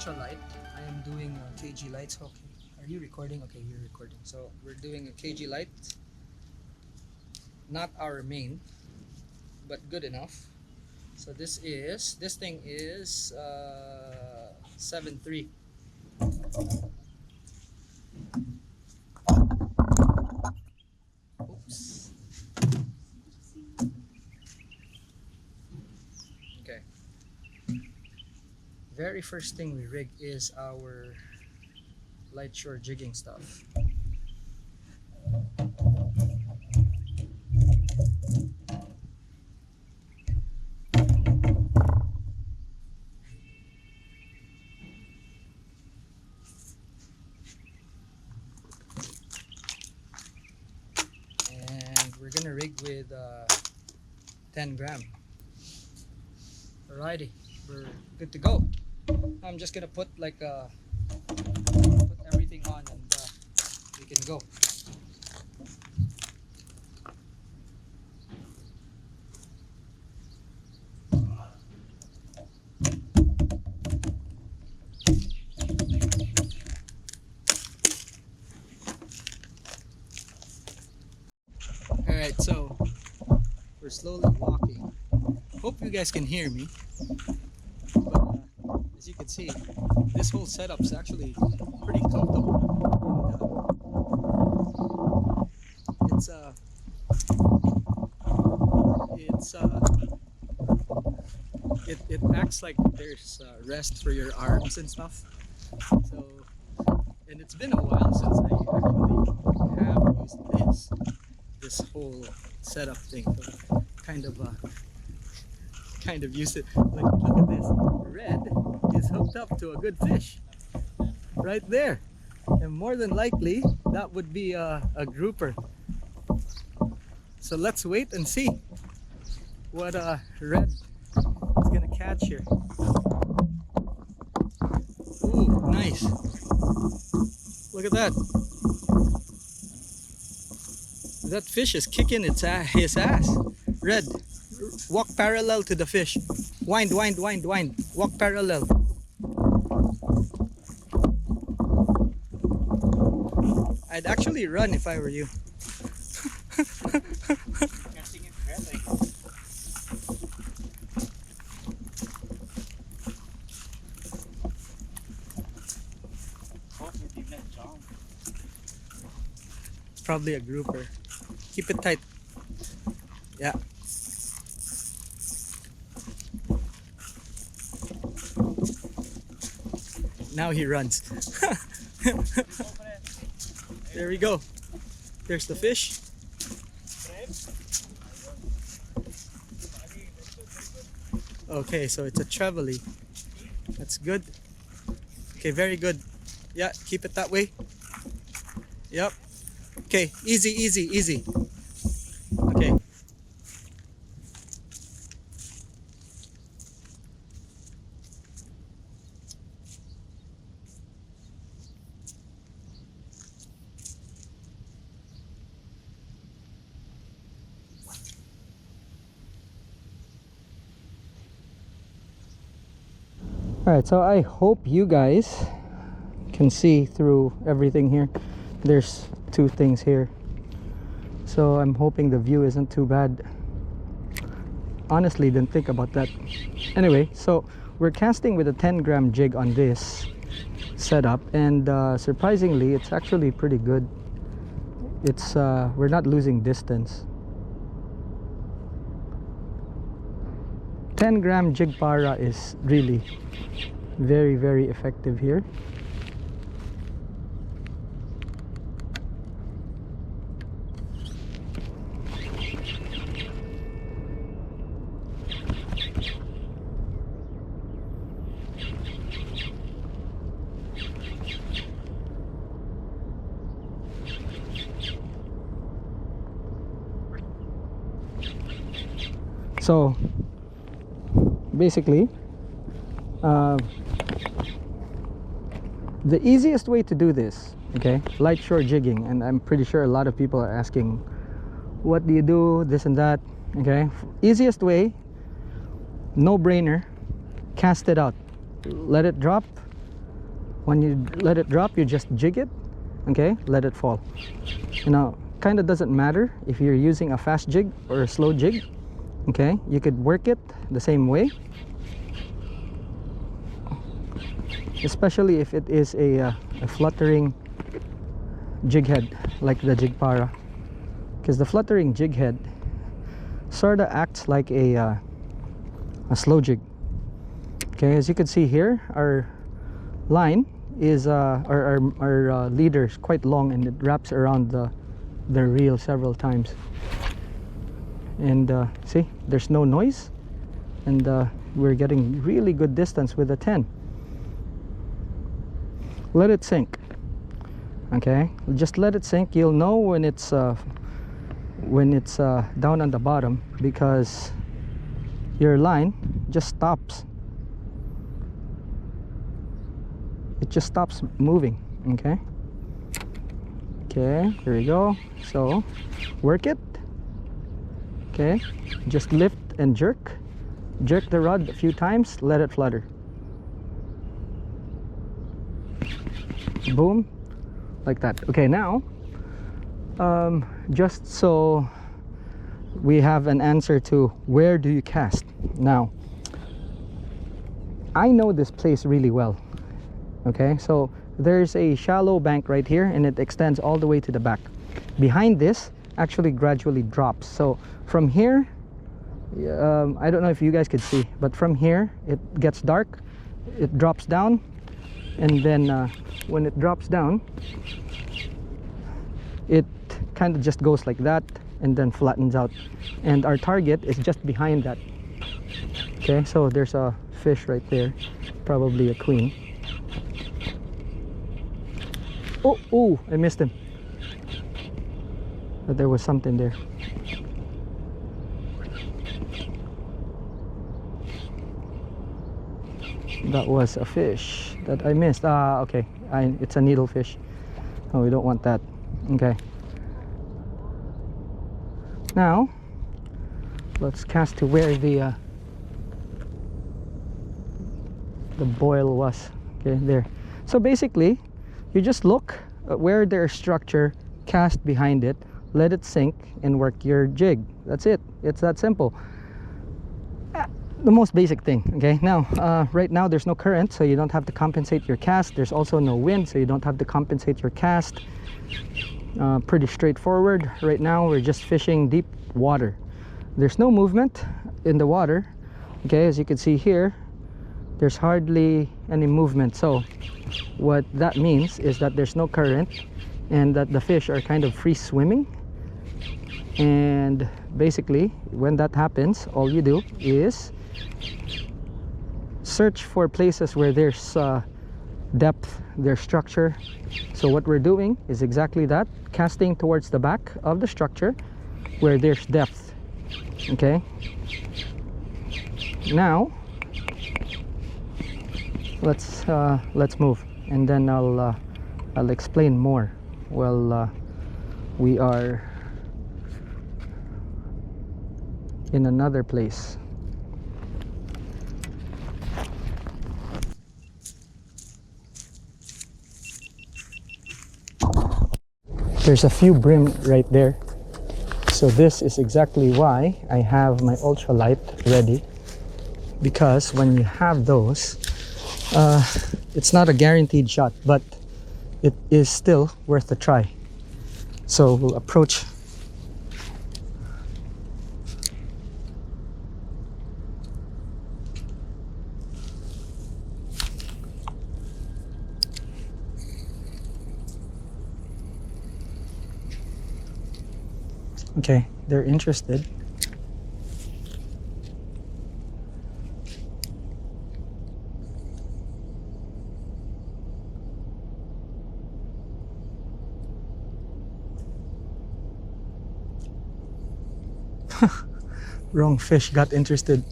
ultralight. I am doing KG lights. Okay, are you recording? Okay, you're recording. So we're doing a KG light. Not our main, but good enough. So this thing is 7.3. Oops. Okay. Very first thing we rig is our light shore jigging stuff. And we're gonna rig with 10 gram. Alrighty, we're good to go. I'm just gonna put like put everything on and we can go. Alright, so we're slowly walking. Hope you guys can hear me. But as you can see, this whole setup is actually pretty comfortable. And it acts like there's rest for your arms and stuff. So, and it's been a while since I actually have used this whole setup thing. So kind of use it. Like, look at this. Red is hooked up to a good fish right there, and more than likely that would be a grouper. So let's wait and see what Red is gonna catch here. Ooh, nice. Look at that. That fish is kicking his ass. Red, walk parallel to the fish. Wind, wind, wind, wind. Walk parallel. I'd actually run if I were you. Catching it really. Hope you did not jump. It's probably a grouper. Keep it tight. Yeah. Now he runs. There we go. There's the fish. Okay, so it's a trevally. That's good. Okay, very good. Yeah, keep it that way. Yep. Okay, easy, easy, easy. Okay. Alright, so I hope you guys can see through everything here. There's two things here, so I'm hoping the view isn't too bad. Honestly, didn't think about that. Anyway, so we're casting with a 10 gram jig on this setup, and surprisingly it's actually pretty good. It's we're not losing distance. 10 gram jig para is really very, very effective here. So basically the easiest way to do this, okay, light shore jigging, and I'm pretty sure a lot of people are asking, what do you do, this and that, okay? Easiest way, no brainer, cast it out, let it drop, When you let it drop, you just jig it, okay, let it fall. Kind of doesn't matter if you're using a fast jig or a slow jig, okay, you could work it the same way, especially if it is a fluttering jig head like the jig para, because the fluttering jig head sort of acts like a slow jig. Okay, as you can see here, our line is our leader is quite long, and it wraps around the reel several times. And see, there's no noise, and we're getting really good distance with a 10. Let it sink. Okay, just let it sink. You'll know when it's down on the bottom, because your line just stops. It just stops moving. Okay, here we go. So work it. Okay, just lift and jerk the rod a few times, let it flutter. Boom, like that. Okay, now just so we have an answer to where do you cast. Now, I know this place really well. Okay, so there's a shallow bank right here, and it extends all the way to the back. Behind this actually gradually drops. So from here, I don't know if you guys could see, but from here it gets dark, it drops down, and then when it drops down, it kind of just goes like that and then flattens out, and our target is just behind that. Okay, so there's a fish right there, probably a queen. Oh, I missed him, but there was something there. That was a fish that I missed. Okay, it's a needlefish. Oh, we don't want that. Okay, now let's cast to where the boil was. Okay, there. So basically, you just look at where there's structure, cast behind it, let it sink, and work your jig. That's it. It's that simple. The most basic thing. Okay, now right now there's no current, so you don't have to compensate your cast. There's also no wind, so you don't have to compensate your cast. Pretty straightforward. Right now we're just fishing deep water. There's no movement in the water. Okay, as you can see here, there's hardly any movement. So what that means is that there's no current, and that the fish are kind of free swimming. And basically, when that happens, all you do is search for places where there's depth, there's structure. So what we're doing is exactly that, casting towards the back of the structure where there's depth. Okay, now let's move, and then I'll explain more. Well, we are in another place. There's a few brim right there, so this is exactly why I have my ultralight ready, because when you have those, it's not a guaranteed shot, but it is still worth a try. So we'll approach. Okay, they're interested. Wrong fish got interested.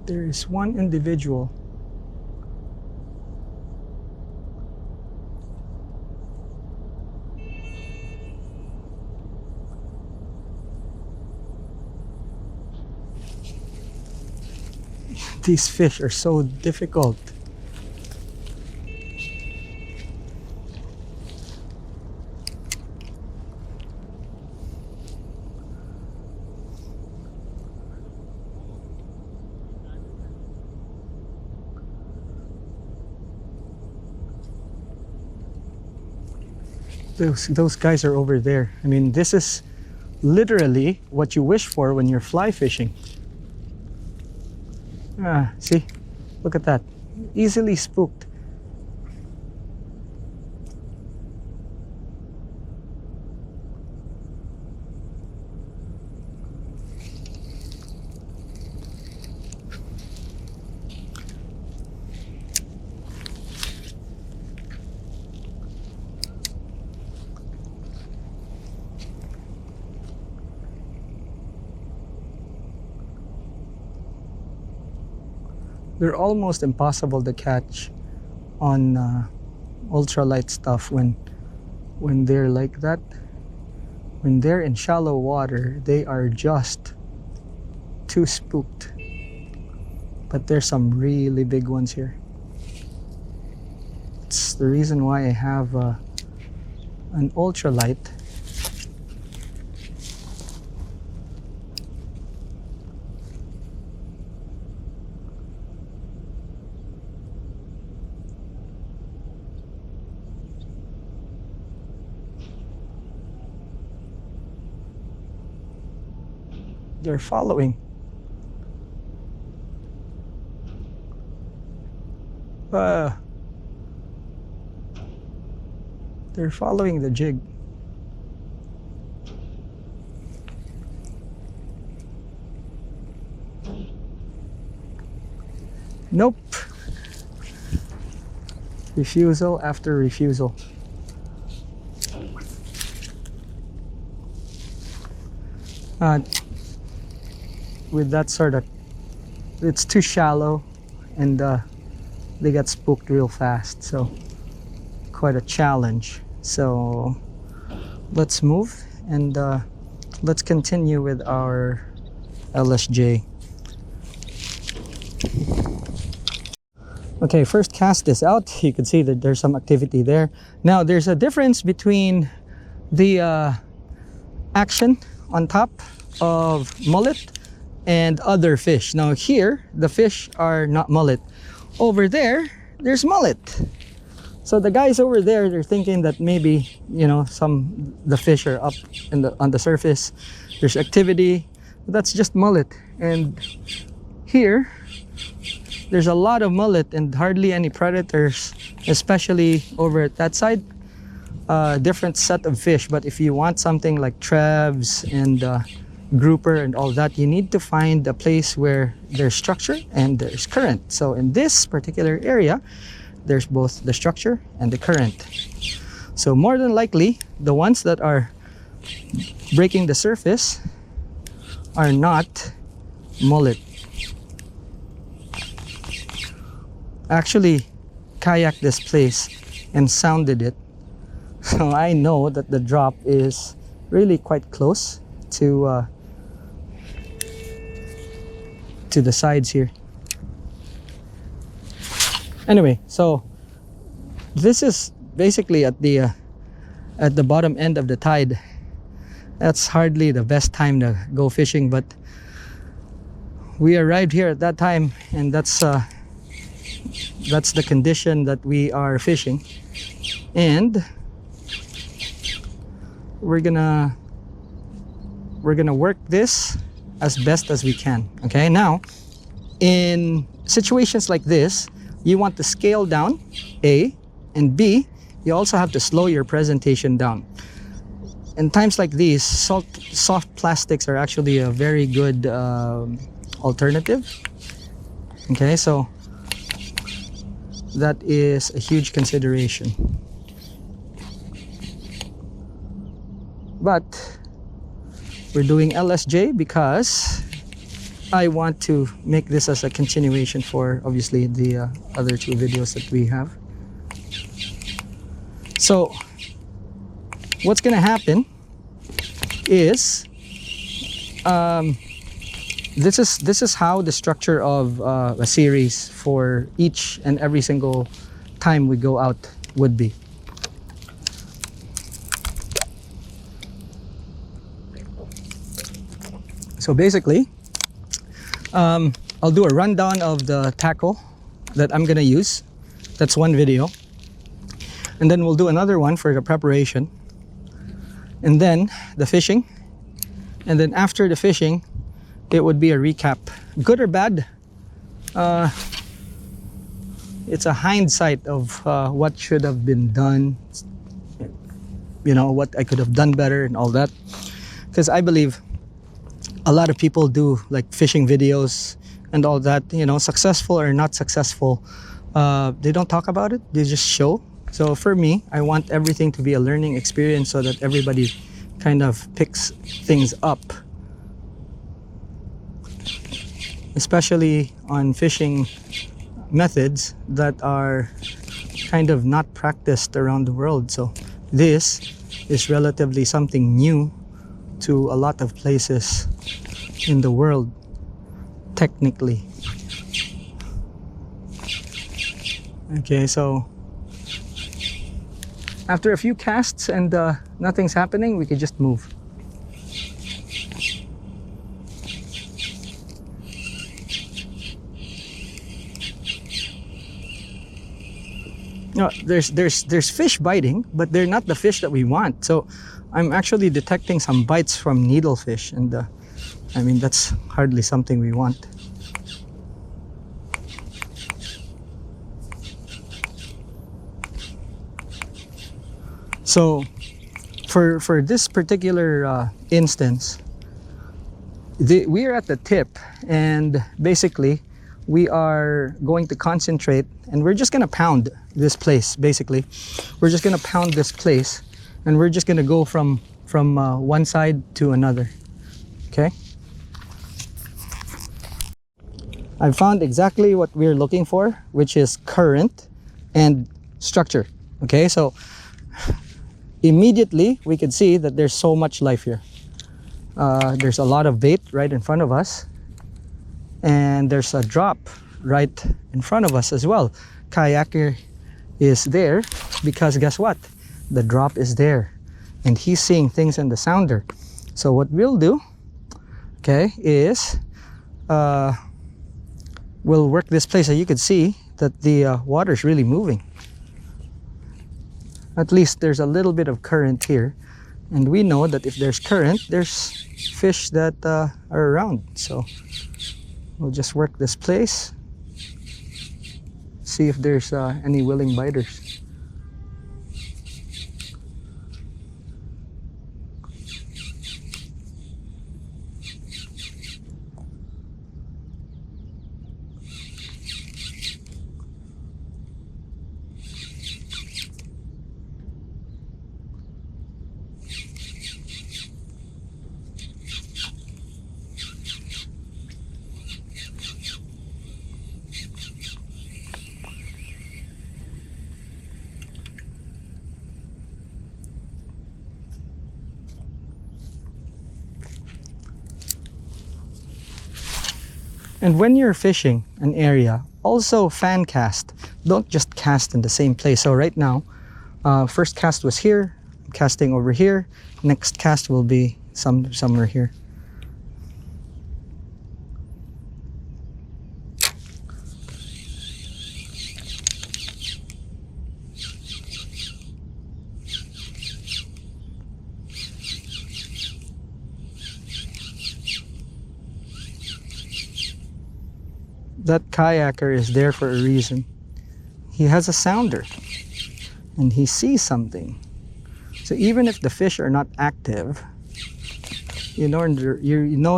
There is one individual These fish are so difficult. Those guys are over there. I mean, this is literally what you wish for when you're fly fishing. Ah, see? Look at that. Easily spooked. They're almost impossible to catch on ultralight stuff when they're like that. When they're in shallow water, they are just too spooked. But there's some really big ones here. It's the reason why I have an ultralight. They're following. They're following the jig. Nope. Refusal after refusal. With that sort of, it's too shallow, and they get spooked real fast, so quite a challenge. So let's move and let's continue with our LSJ. Okay, first cast this out. You can see that there's some activity there. Now there's a difference between the action on top of mullet and other fish. Now here, the fish are not mullet. Over there, there's mullet. So the guys over there, they're thinking that maybe, you know, the fish are up on the surface. There's activity. That's just mullet. And here, there's a lot of mullet and hardly any predators, especially over at that side. Different set of fish. But if you want something like trebs and grouper and all that, you need to find a place where there's structure and there's current. So in this particular area, there's both the structure and the current. So more than likely, the ones that are breaking the surface are not mullet. Actually kayaked this place and sounded it, so I know that the drop is really quite close to the sides here. Anyway, so this is basically at the bottom end of the tide. That's hardly the best time to go fishing, but we arrived here at that time, and that's the condition that we are fishing, and we're gonna work this as best as we can. Okay, now in situations like this, you want to scale down, A, and B, you also have to slow your presentation down. In times like these, soft plastics are actually a very good alternative. Okay, so that is a huge consideration. But we're doing LSJ because I want to make this as a continuation for obviously the other two videos that we have. So what's gonna happen is this is how the structure of a series for each and every single time we go out would be. So basically, I'll do a rundown of the tackle that I'm gonna use. That's one video. And then we'll do another one for the preparation. And then the fishing. And then after the fishing, it would be a recap. Good or bad, it's a hindsight of what should have been done. You know, what I could have done better and all that. Because I believe a lot of people do like fishing videos and all that, you know, successful or not successful. They don't talk about it, they just show. So for me, I want everything to be a learning experience so that everybody kind of picks things up. Especially on fishing methods that are kind of not practiced around the world. So this is relatively something new to a lot of places in the world, technically. Okay, so after a few casts and nothing's happening, we could just move. No, there's fish biting, but they're not the fish that we want. So I'm actually detecting some bites from needlefish, and I mean, that's hardly something we want. So for this particular instance, we are at the tip, and basically we are going to concentrate, and we're just going to pound this place. Basically we're just going to pound this place, and we're just going to go from one side to another. Okay, I found exactly what we're looking for, which is current and structure. Okay, so immediately we could see that there's so much life here. There's a lot of bait right in front of us, and there's a drop right in front of us as well. Kayaker is there because guess what? The drop is there, and he's seeing things in the sounder. So what we'll do, okay, is we'll work this place so you could see that the water is really moving. At least there's a little bit of current here, and we know that if there's current, there's fish that are around. So we'll just work this place, see if there's any willing biters. And when you're fishing an area, also fan cast. Don't just cast in the same place. So right now, first cast was here, I'm casting over here. Next cast will be somewhere here. That kayaker is there for a reason. He has a sounder and he sees something. So even if the fish are not active, you know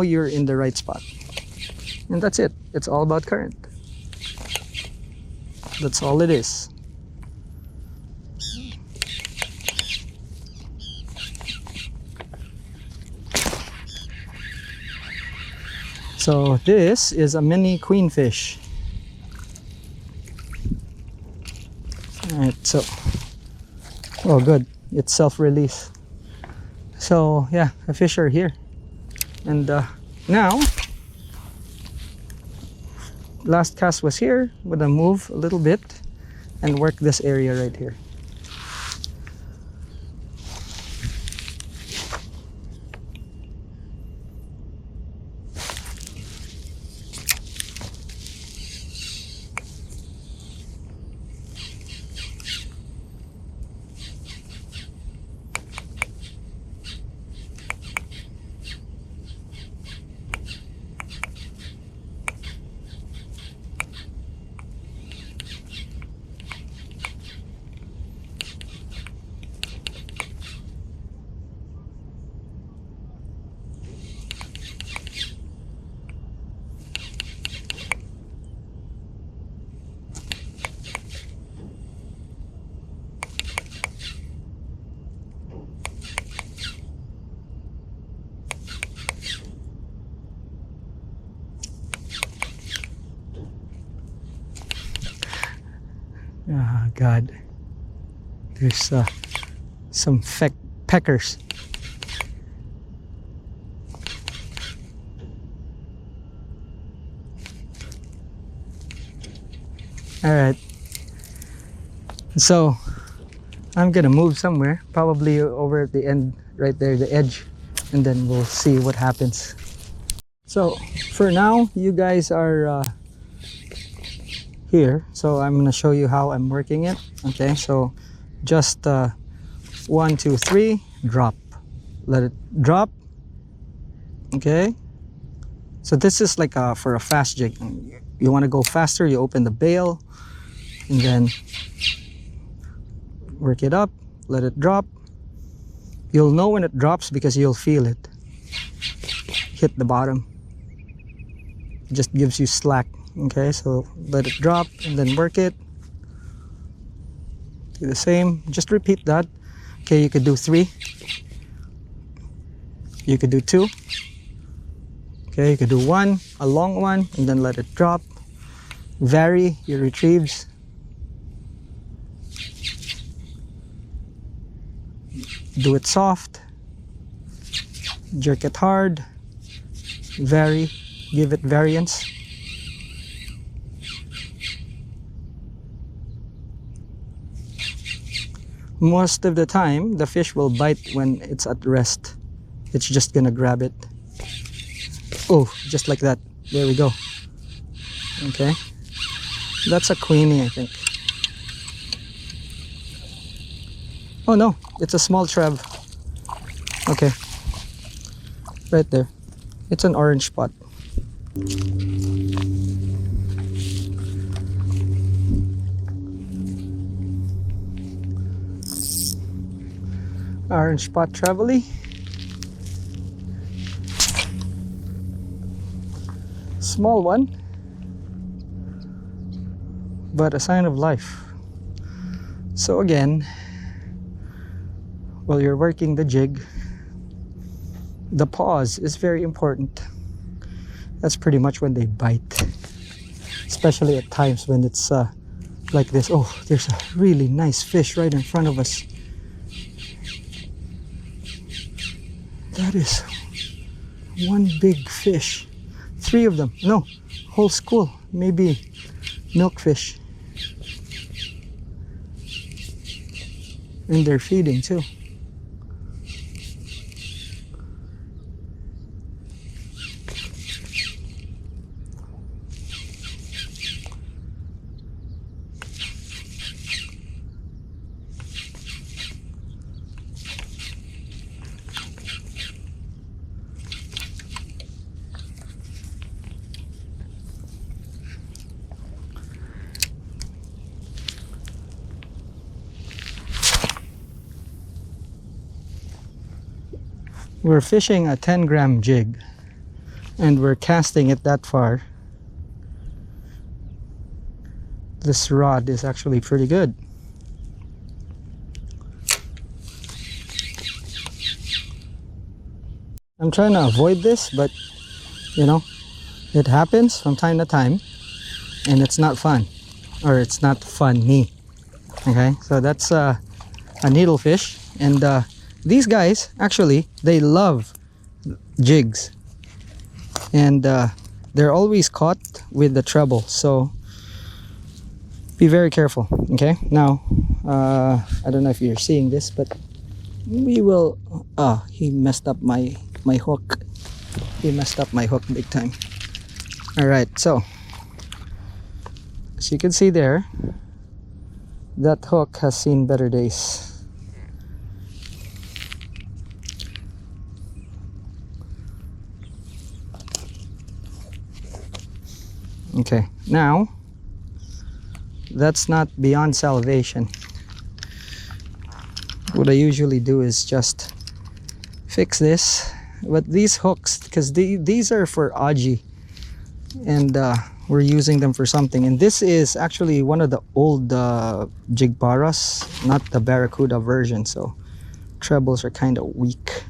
you're in the right spot. And that's it. It's all about current. That's all it is. So this is a mini queenfish. Alright, so, oh good, it's self-release. So yeah, the fish are here. And now, last cast was here. I'm gonna move a little bit and work this area right here. Oh God, there's some peckers. All right, so I'm gonna move somewhere, probably over at the end right there, the edge, and then we'll see what happens. So for now, you guys are here, so I'm gonna show you how I'm working it. Okay, so just 1 2 3, drop, let it drop. Okay, so this is like for a fast jig. You want to go faster, you open the bail and then work it up, let it drop. You'll know when it drops because you'll feel it hit the bottom. It just gives you slack. Okay, so let it drop and then work it. Do the same, just repeat that. Okay, you could do 3, you could do 2, okay, you could do 1, a long one, and then let it drop. Vary your retrieves. Do it soft, jerk it hard, vary, give it variance. Most of the time, the fish will bite when it's at rest. It's just gonna grab it. Oh, just like that. There we go. Okay. That's a queenie, I think. Oh no, it's a small trev. Okay. Right there. It's an orange spot. Orange spot trevally. Small one, but a sign of life. So again, while you're working the jig, the pause is very important. That's pretty much when they bite, especially at times when it's like this. Oh, there's a really nice fish right in front of us. That is one big fish. 3 of them. No, whole school. Maybe milkfish. And they're feeding too. We're fishing a 10-gram jig and we're casting it that far. This rod is actually pretty good. I'm trying to avoid this, but you know, it happens from time to time and it's not fun, or it's not funny. Okay, so that's a needlefish, and these guys actually, they love jigs, and they're always caught with the treble, so be very careful. Okay, now I don't know if you're seeing this, but we will he messed up my hook. He messed up my hook big time. All right, so as you can see there, that hook has seen better days. Okay, now that's not beyond salvation. What I usually do is just fix this, but these hooks, because these are for Aji, and we're using them for something. And this is actually one of the old jig paras, not the Barracuda version, so trebles are kind of weak.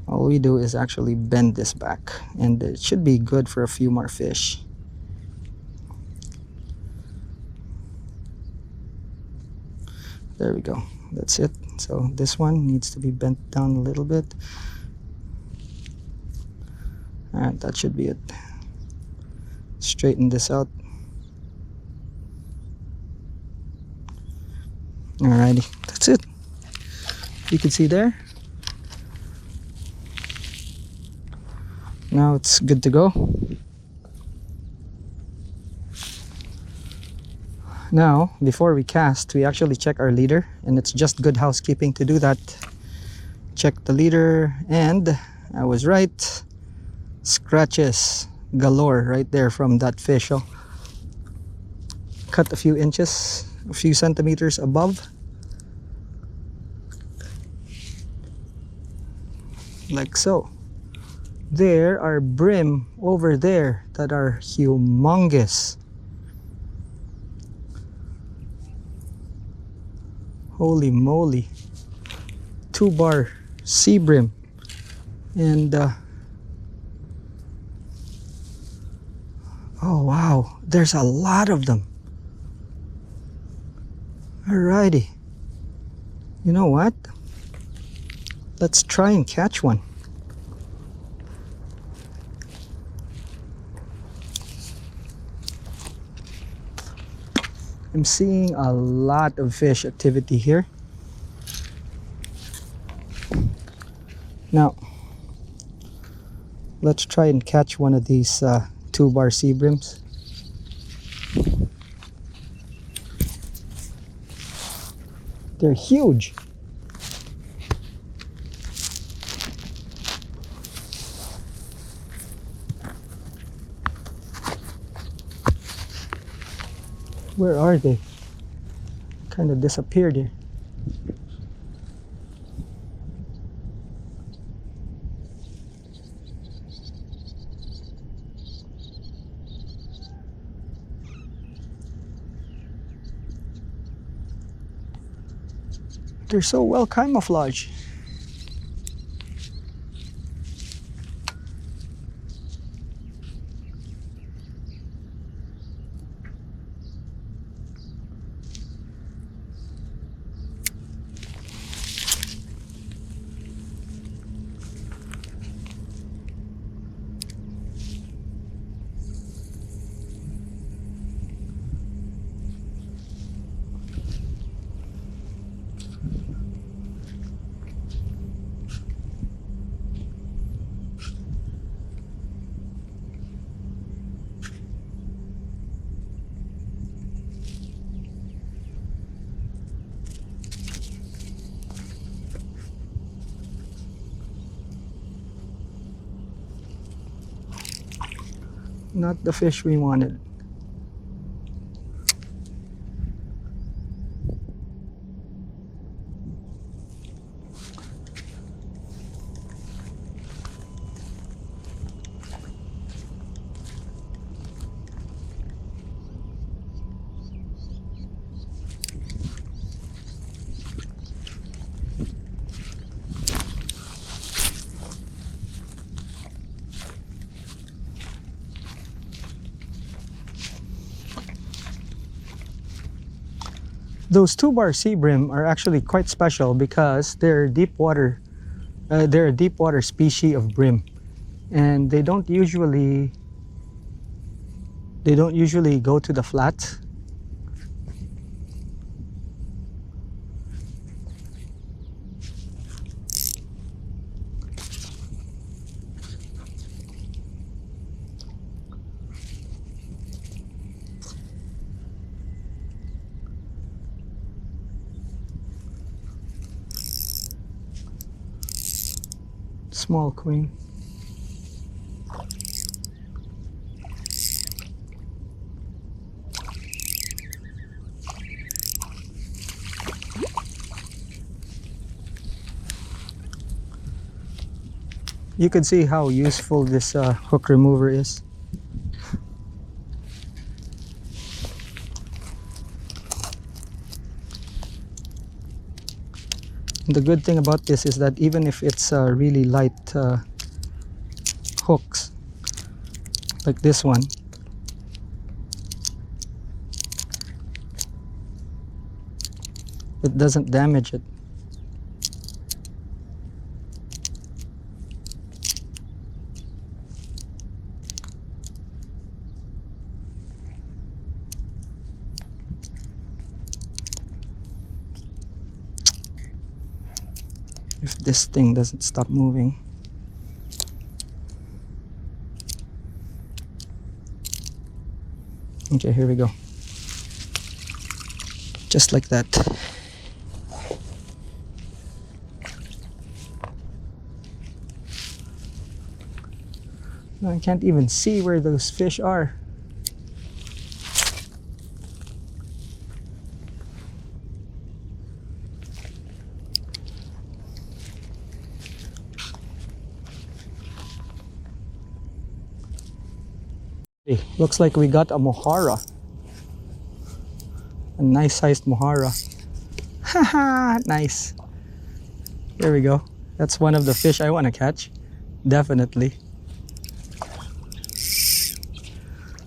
All we do is actually bend this back, and it should be good for a few more fish. There we go, that's it. So this one needs to be bent down a little bit. Alright, that should be it. Straighten this out. Alrighty, that's it. You can see there. Now it's good to go. Now, before we cast, we actually check our leader, and it's just good housekeeping to do that. Check the leader, and I was right. Scratches galore right there from that fish. So cut a few inches, a few centimeters above. Like so. There are brim over there that are humongous. Holy moly. 2-bar sea brim. And oh wow, there's a lot of them. Alrighty. You know what? Let's try and catch one. I'm seeing a lot of fish activity here. Now, let's try and catch one of these 2-bar sea brims. They're huge. Where are they? Kind of disappeared here. They're so well camouflaged. Not the fish we wanted. Those 2-bar sea brim are actually quite special because they're deep water. They're a deep water species of brim, and they don't usually They don't usually go to the flats. Small queen. You can see how useful this hook remover is. The good thing about this is that even if it's really light hooks, like this one, it doesn't damage it. If this thing doesn't stop moving. Okay, here we go. Just like that. I can't even see where those fish are. Looks like we got a mohara. A nice sized mohara. Haha, nice. There we go. That's one of the fish I want to catch. Definitely.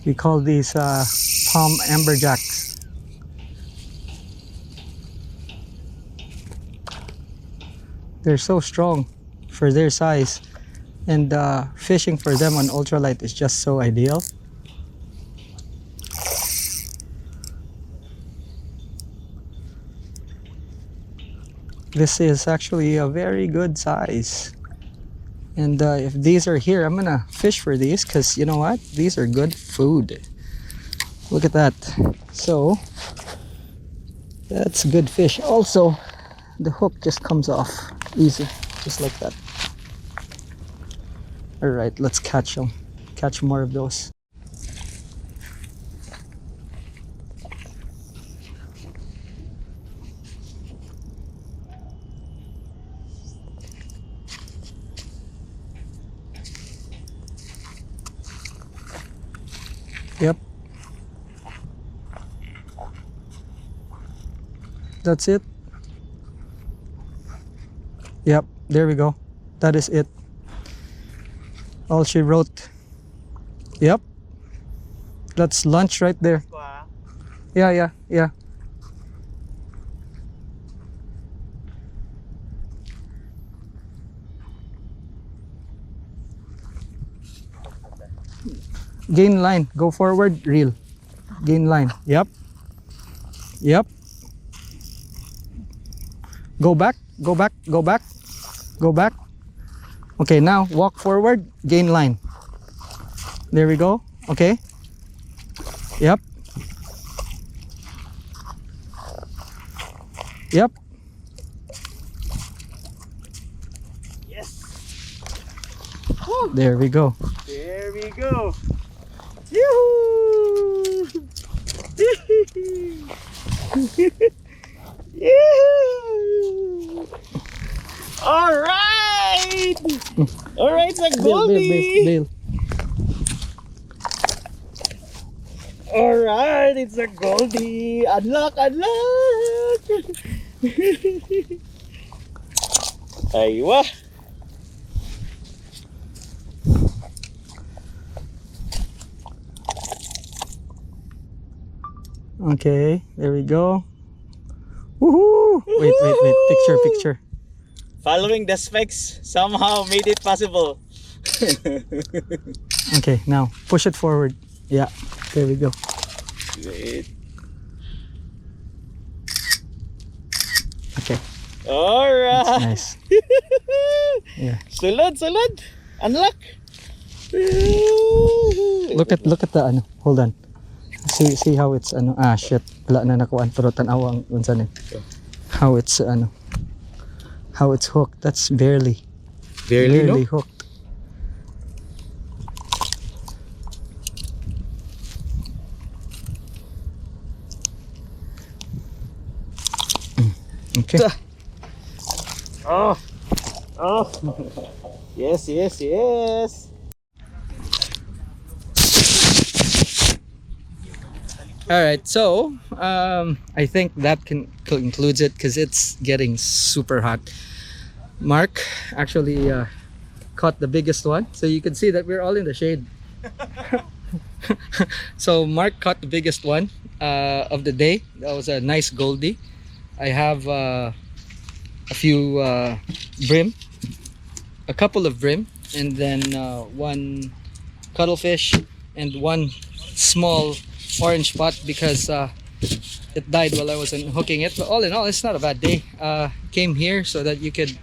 We call these palm amberjacks. They're so strong for their size, and fishing for them on ultralight is just so ideal. This is actually a very good size, and if these are here, I'm gonna fish for these because you know what, these are good food. Look at that. So that's good fish. Also, the hook just comes off easy, just like that. All right, let's catch them. Catch more of those. Yep. That's it. Yep, there we go. That is it. All she wrote. Yep. That's lunch right there. Yeah. Gain line. Go forward. Reel. Gain line. Yep. Go back. Okay, now walk forward. Gain line. There we go. Okay. Yep. Yes. There we go. There we go. Yoo-hoo! Yoo-hoo! All right. All right, it's a goldie. Bail. All right, it's a goldie. Unlock. Aywa. Okay, there we go. Woohoo! Wait. Picture. Following the specs somehow made it possible. Okay, now push it forward. Yeah, There we go. Wait. Okay, Alright. nice. Yeah. Sulod, sulod. Unlock. Look at the ano. Hold on. See how it's ano. Ah shit. Wala na nakuan pero tanawa ang unsa ni. How it's ano. How it's hooked. That's barely Barely, no? hooked. Okay. Oh. Oh. Yes, yes, yes. All right, so I think that concludes it because it's getting super hot. Mark actually caught the biggest one, so you can see that we're all in the shade. So Mark caught the biggest one of the day. That was a nice goldie. I have a few brim, a couple of brim, and then one cuttlefish and one small orange spot because it died while I was hooking it. But all in all, it's not a bad day. Came here so that you could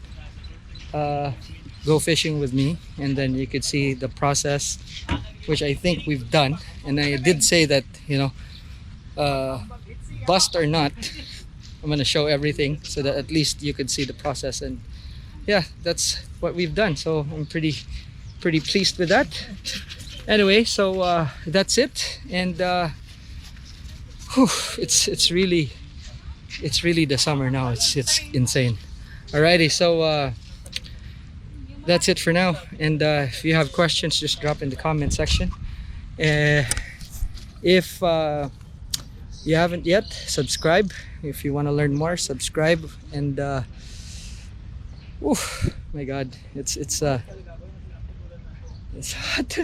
go fishing with me, and then you could see the process, which I think we've done. And I did say that, you know, bust or not, I'm gonna show everything so that at least you could see the process. And yeah, that's what we've done. So I'm pretty pleased with that. Anyway, so that's it. And whew, it's really the summer now. It's insane. Alrighty, so that's it for now. And if you have questions, just drop in the comment section. If you haven't yet, subscribe. If you want to learn more, subscribe. And oof, my god, it's hot.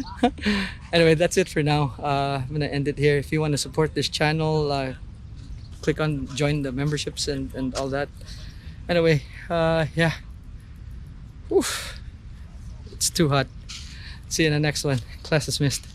Anyway, that's it for now. I'm gonna end it here. If you want to support this channel, click on join the memberships and all that. Anyway, yeah. Oof, it's too hot. See you in the next one. Class dismissed.